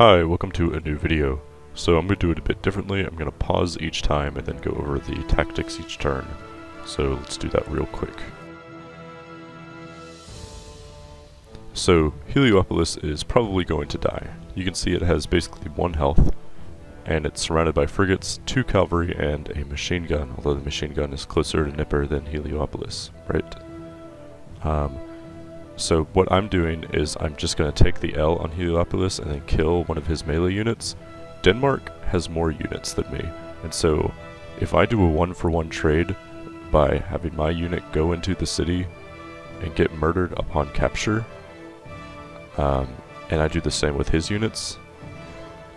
Hi, welcome to a new video. So I'm going to do it a bit differently. I'm going to pause each time and then go over the tactics each turn. So let's do that real quick. So Heliopolis is probably going to die. You can see it has basically 1 health, and it's surrounded by frigates, 2 cavalry, and a machine gun, although the machine gun is closer to Nipper than Heliopolis, right? So what I'm doing is I'm just going to take the L on Heliopolis and then kill one of his melee units. Denmark has more units than me, and so if I do a 1-for-1 trade by having my unit go into the city and get murdered upon capture, and I do the same with his units,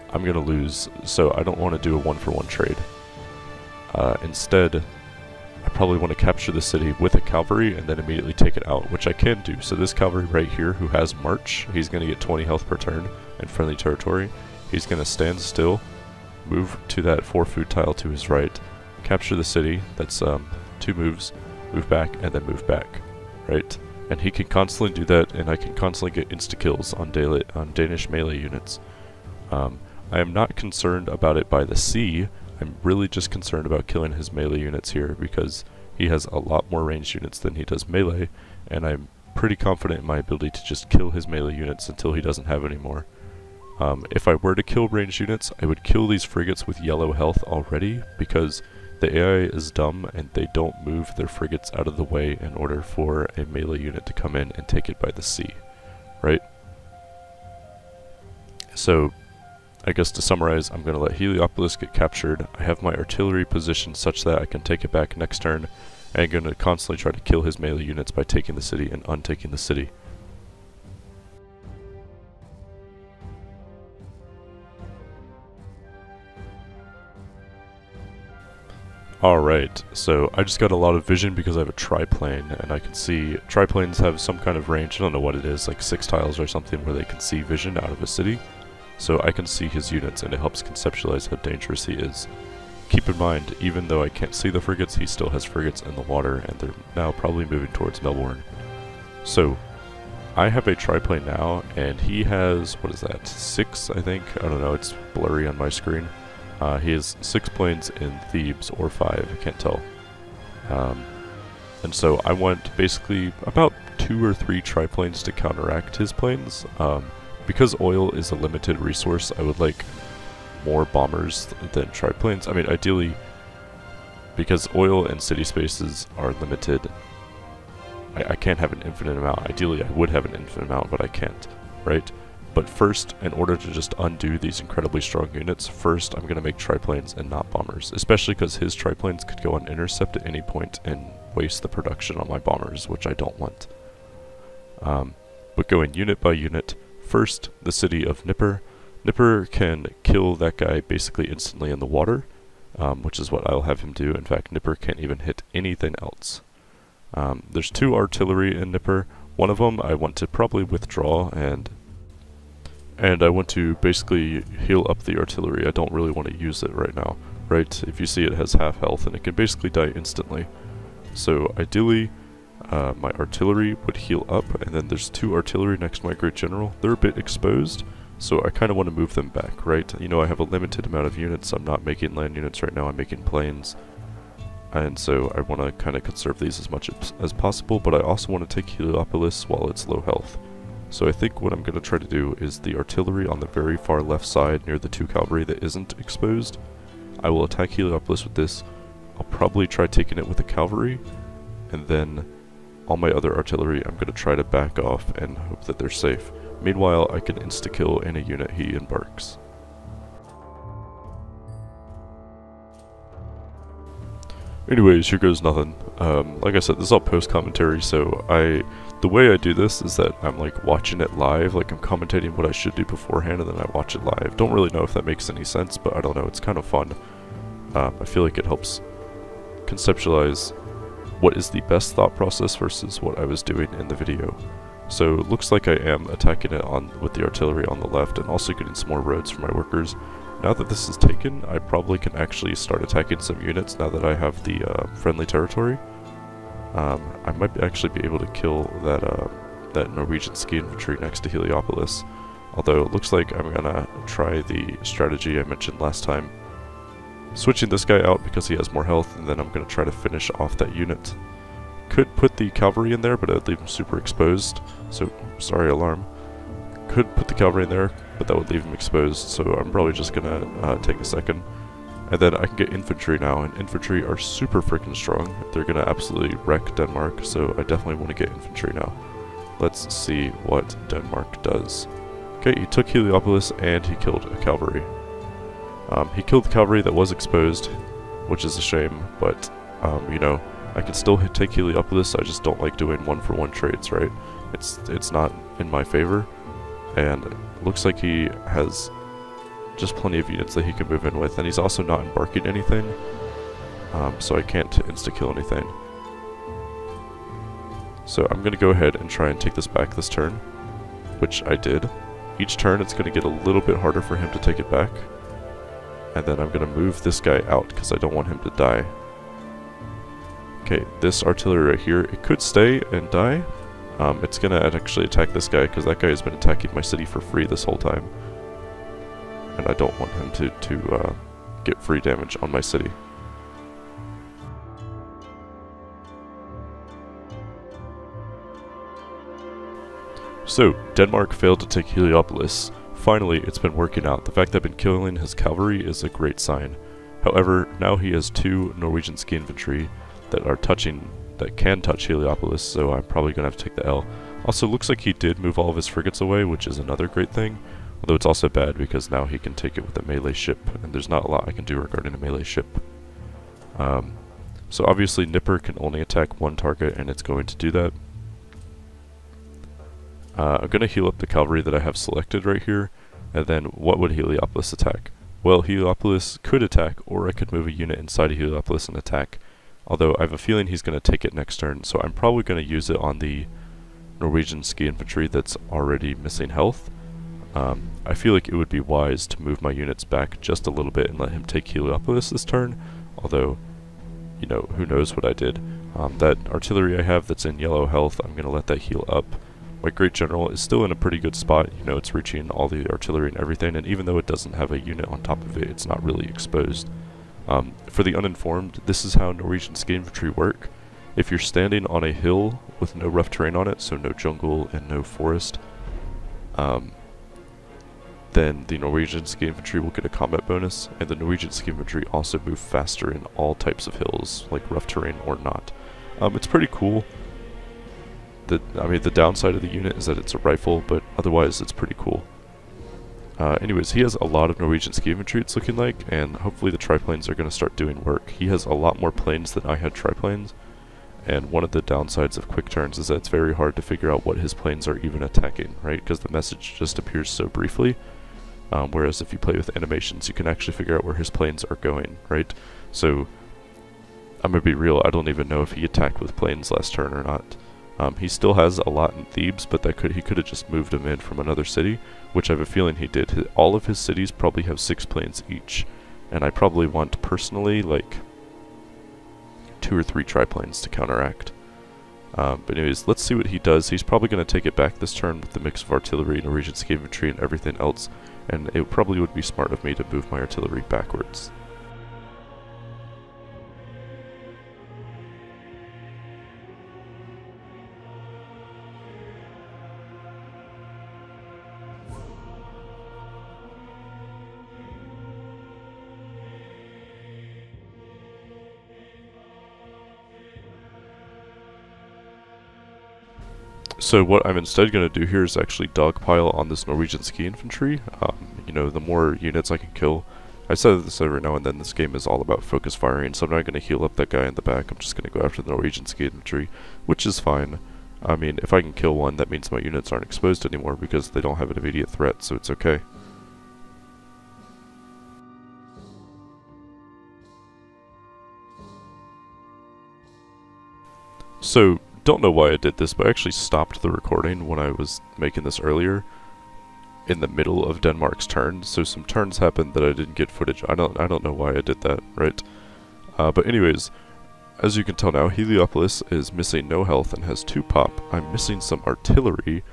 I'm going to lose, so I don't want to do a 1-for-1 trade. Instead, I probably want to capture the city with a cavalry and then immediately take it out, which I can do. So this cavalry right here, who has march, he's going to get 20 health per turn in friendly territory. He's going to stand still, move to that 4 food tile to his right, capture the city, that's 2 moves, move back, and then move back, right? And he can constantly do that, and I can constantly get insta-kills on Danish melee units. I am not concerned about it by the sea. I'm really just concerned about killing his melee units here because he has a lot more ranged units than he does melee, and I'm pretty confident in my ability to just kill his melee units until he doesn't have any more. If I were to kill ranged units, I would kill these frigates with yellow health already because the AI is dumb and they don't move their frigates out of the way in order for a melee unit to come in and take it by the sea, right? So I guess to summarize, I'm going to let Heliopolis get captured. I have my artillery positioned such that I can take it back next turn, and I'm going to constantly try to kill his melee units by taking the city and untaking the city. Alright, so I just got a lot of vision because I have a triplane, and I can see triplanes have some kind of range, I don't know what it is, like 6 tiles or something where they can see vision out of a city. So I can see his units, and it helps conceptualize how dangerous he is. Keep in mind, even though I can't see the frigates, he still has frigates in the water, and they're now probably moving towards Melbourne. So, I have a triplane now, and he has, what is that, 6, I think? I don't know, it's blurry on my screen. He has 6 planes in Thebes, or 5, I can't tell. And so I want basically about 2 or 3 triplanes to counteract his planes. Because oil is a limited resource, I would like more bombers than triplanes. I mean, ideally, because oil and city spaces are limited, I can't have an infinite amount. Ideally, I would have an infinite amount, but I can't, right? But first, in order to just undo these incredibly strong units, first I'm going to make triplanes and not bombers, especially because his triplanes could go on intercept at any point and waste the production on my bombers, which I don't want. But going unit by unit, first, the city of Nipper. Nipper can kill that guy basically instantly in the water, which is what I'll have him do. In fact, Nipper can't even hit anything else. There's 2 artillery in Nipper. One of them I want to probably withdraw, and I want to basically heal up the artillery. I don't really want to use it right now, right? If you see, it has half health, and it can basically die instantly. So ideally, my artillery would heal up, and then there's 2 artillery next to my great general. They're a bit exposed, so I kind of want to move them back, right? You know, I have a limited amount of units. I'm not making land units right now, I'm making planes. And so I want to kind of conserve these as much as possible, but I also want to take Heliopolis while it's low health. So I think what I'm going to try to do is the artillery on the very far left side near the 2 cavalry that isn't exposed. I will attack Heliopolis with this. I'll probably try taking it with the cavalry, and then all my other artillery I'm going to try to back off and hope that they're safe. Meanwhile, I can insta-kill any unit he embarks. Anyways, here goes nothing. Like I said, this is all post-commentary, so the way I do this is that I'm like watching it live, like I'm commentating what I should do beforehand and then I watch it live. Don't really know if that makes any sense, but I don't know, it's kind of fun. I feel like it helps conceptualize what is the best thought process versus what I was doing in the video. So it looks like I am attacking it with the artillery on the left and also getting some more roads for my workers. Now that this is taken, I probably can actually start attacking some units now that I have the friendly territory. I might actually be able to kill that Norwegian ski infantry next to Heliopolis. Although it looks like I'm gonna try the strategy I mentioned last time. Switching this guy out because he has more health, and then I'm gonna try to finish off that unit. Could put the cavalry in there, but it would leave him super exposed. So, sorry, alarm. Could put the cavalry in there, but that would leave him exposed, so I'm probably just gonna take a second. And then I can get infantry now, and infantry are super freaking strong. They're gonna absolutely wreck Denmark, so I definitely want to get infantry now. Let's see what Denmark does. Okay, he took Heliopolis and he killed a cavalry. He killed the cavalry that was exposed, which is a shame, but, you know, I can still take Heliopolis. I just don't like doing one-for-one trades, right? It's not in my favor, and it looks like he has just plenty of units that he can move in with, and he's also not embarking anything, so I can't insta-kill anything. So I'm going to go ahead and try and take this back this turn, which I did. Each turn it's going to get a little bit harder for him to take it back, and then I'm going to move this guy out because I don't want him to die. Okay, this artillery right here, it could stay and die. It's going to actually attack this guy because that guy has been attacking my city for free this whole time. And I don't want him to get free damage on my city. So, Denmark failed to take Heliopolis. Finally, it's been working out. The fact that I've been killing his cavalry is a great sign. However, now he has 2 Norwegian ski infantry that can touch Heliopolis, so I'm probably going to have to take the L. Also, looks like he did move all of his frigates away, which is another great thing. Although it's also bad because now he can take it with a melee ship, and there's not a lot I can do regarding a melee ship. So obviously Nipper can only attack one target, and it's going to do that. I'm going to heal up the cavalry that I have selected right here, and then what would Heliopolis attack? Well, Heliopolis could attack, or I could move a unit inside of Heliopolis and attack. Although I have a feeling he's going to take it next turn, so I'm probably going to use it on the Norwegian ski infantry that's already missing health. I feel like it would be wise to move my units back just a little bit and let him take Heliopolis this turn, although, you know, who knows what I did. That artillery I have that's in yellow health, I'm going to let that heal up. My Great General is still in a pretty good spot, you know, it's reaching all the artillery and everything, and even though it doesn't have a unit on top of it, it's not really exposed. For the uninformed, this is how Norwegian ski infantry work. If you're standing on a hill with no rough terrain on it, so no jungle and no forest, then the Norwegian ski infantry will get a combat bonus, and the Norwegian ski infantry also move faster in all types of hills, like rough terrain or not. It's pretty cool. I mean, the downside of the unit is that it's a rifle, but otherwise it's pretty cool. Anyways, he has a lot of Norwegian ski infantry, it's looking like, and hopefully the triplanes are going to start doing work. He has a lot more planes than I had triplanes, and one of the downsides of quick turns is that it's very hard to figure out what his planes are even attacking, right? Because the message just appears so briefly. Whereas if you play with animations, you can actually figure out where his planes are going, right? So, I'm going to be real, I don't even know if he attacked with planes last turn or not. He still has a lot in Thebes, but he could have just moved them in from another city, which I have a feeling he did. All of his cities probably have 6 planes each, and I probably want, personally, like 2 or 3 triplanes to counteract. But anyways, let's see what he does. He's probably going to take it back this turn with the mix of artillery, Norwegian ski infantry, and everything else, and it probably would be smart of me to move my artillery backwards. So what I'm instead going to do here is actually dogpile on this Norwegian ski infantry. You know, the more units I can kill. I said this every now and then, this game is all about focus firing, so I'm not going to heal up that guy in the back. I'm just going to go after the Norwegian ski infantry, which is fine. I mean, if I can kill one, that means my units aren't exposed anymore because they don't have an immediate threat, so it's okay. So, don't know why I did this, but I actually stopped the recording when I was making this earlier in the middle of Denmark's turn, so some turns happened that I didn't get footage. I don't know why I did that, right? But anyways, as you can tell now, Heliopolis is missing no health and has 2 pop. I'm missing some artillery,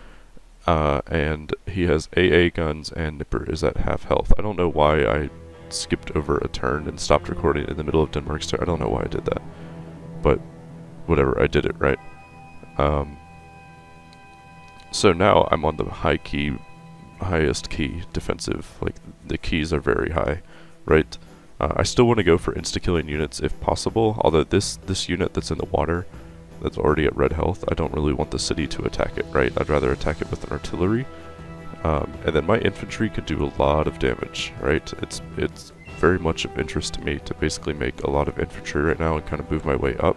and he has AA guns, and Nipper is at half health. I don't know why I skipped over a turn and stopped recording in the middle of Denmark's turn. I don't know why I did that, but whatever, I did it, right? So now I'm on the highest key defensive, like the keys are very high, right? I still want to go for insta-killing units if possible, although this unit that's in the water, that's already at red health, I don't really want the city to attack it, right? I'd rather attack it with an artillery. And then my infantry could do a lot of damage, right? It's very much of interest to me to basically make a lot of infantry right now and kind of move my way up.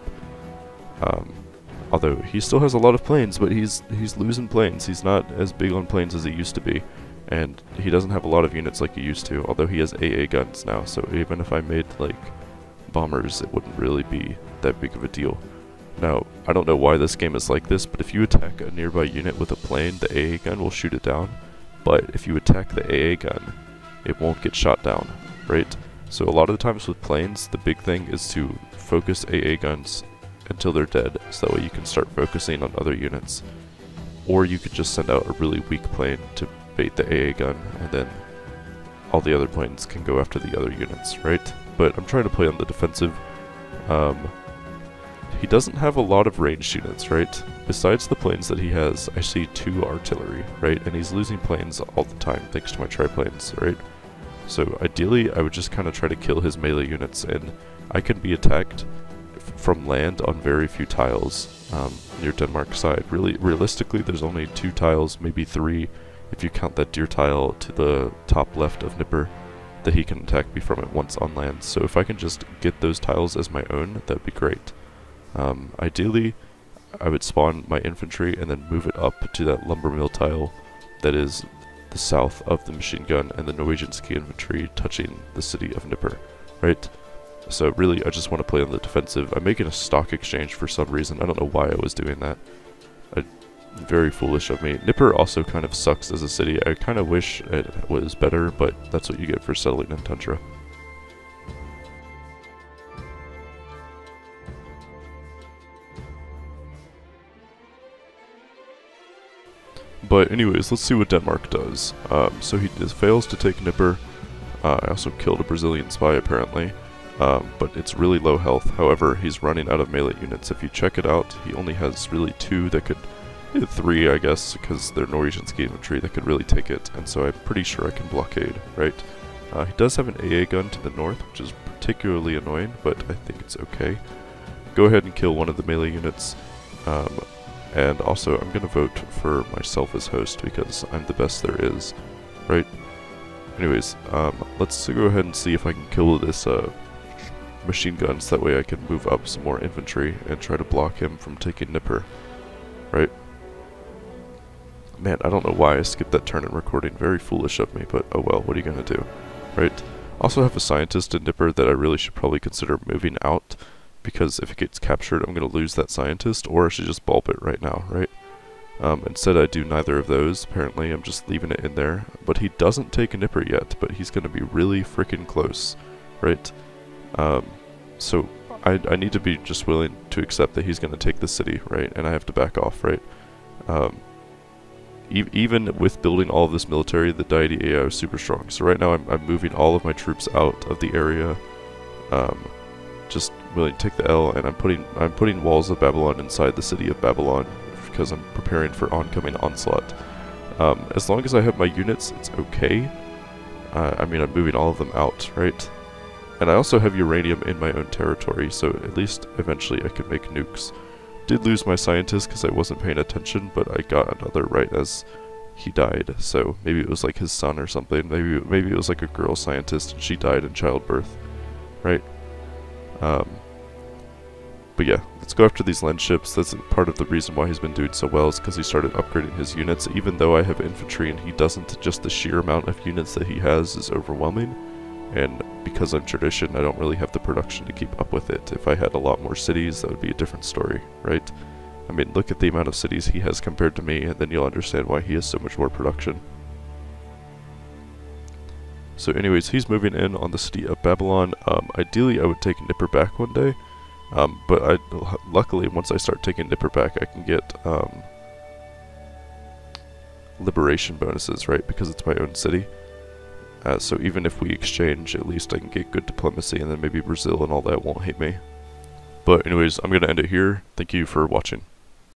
Although he still has a lot of planes, but he's losing planes. He's not as big on planes as he used to be. And he doesn't have a lot of units like he used to, although he has AA guns now, so even if I made, like, bombers, it wouldn't really be that big of a deal. Now, I don't know why this game is like this, but if you attack a nearby unit with a plane, the AA gun will shoot it down. But if you attack the AA gun, it won't get shot down, right? So a lot of the times with planes, the big thing is to focus AA guns until they're dead, so that way you can start focusing on other units. Or you could just send out a really weak plane to bait the AA gun, and then all the other planes can go after the other units, right? But I'm trying to play on the defensive. He doesn't have a lot of ranged units, right? Besides the planes that he has, I see 2 artillery, right? And he's losing planes all the time thanks to my triplanes, right? So ideally, I would just kind of try to kill his melee units, and I can be attacked from land on very few tiles near Denmark's side. Really, realistically, there's only 2 tiles, maybe 3, if you count that deer tile to the top left of Nipper, that he can attack me from at once on land. So if I can just get those tiles as my own, that'd be great. Ideally, I would spawn my infantry and then move it up to that lumber mill tile that is the south of the machine gun and the Norwegian ski infantry touching the city of Nipper, right? So really, I just want to play on the defensive. I'm making a stock exchange for some reason. I don't know why I was doing that. Very foolish of me. Nipper also kind of sucks as a city. I kind of wish it was better, but that's what you get for settling in Tundra. But anyways, let's see what Denmark does. So he fails to take Nipper. I also killed a Brazilian spy apparently. But it's really low health. However, he's running out of melee units. If you check it out, he only has really 2 that could... 3, I guess, because they're Norwegian ski infantry that could really take it, and so I'm pretty sure I can blockade, right? He does have an AA gun to the north, which is particularly annoying, but I think it's okay. Go ahead and kill one of the melee units, and also I'm going to vote for myself as host because I'm the best there is, right? Anyways, let's go ahead and see if I can kill this machine gun, so that way I can move up some more infantry and try to block him from taking Nipper, right? Man, I don't know why I skipped that turn in recording. Very foolish of me, but oh well, what are you gonna do, right? Also have a scientist in Nipper that I really should probably consider moving out, because if it gets captured, I'm gonna lose that scientist, or I should just bulb it right now, right? Instead, I do neither of those. Apparently, I'm just leaving it in there. But he doesn't take a Nipper yet, but he's gonna be really freaking close, right? So I need to be just willing to accept that he's gonna take the city, right? And I have to back off, right? Even with building all of this military, the Deity AI is super strong. So right now I'm moving all of my troops out of the area, just willing to take the L, and I'm putting walls of Babylon inside the city of Babylon because I'm preparing for oncoming onslaught. As long as I have my units, it's okay. I mean, I'm moving all of them out, right? And I also have uranium in my own territory, so at least eventually I can make nukes. Did lose my scientist because I wasn't paying attention, but I got another right as he died. So maybe it was like his son or something. Maybe it was like a girl scientist and she died in childbirth, right? But yeah, let's go after these land ships. That's part of the reason why he's been doing so well, is because he started upgrading his units. Even though I have infantry and he doesn't, just the sheer amount of units that he has is overwhelming. And because I'm tradition, I don't really have the production to keep up with it. If I had a lot more cities, that would be a different story, right? I mean, look at the amount of cities he has compared to me, and then you'll understand why he has so much more production. So anyways, he's moving in on the city of Babylon. Ideally, I would take Nipper back one day, but luckily, once I start taking Nipper back, I can get liberation bonuses, right? Because it's my own city. So even if we exchange, at least I can get good diplomacy, and then maybe Brazil and all that won't hate me. But anyways, I'm going to end it here. Thank you for watching.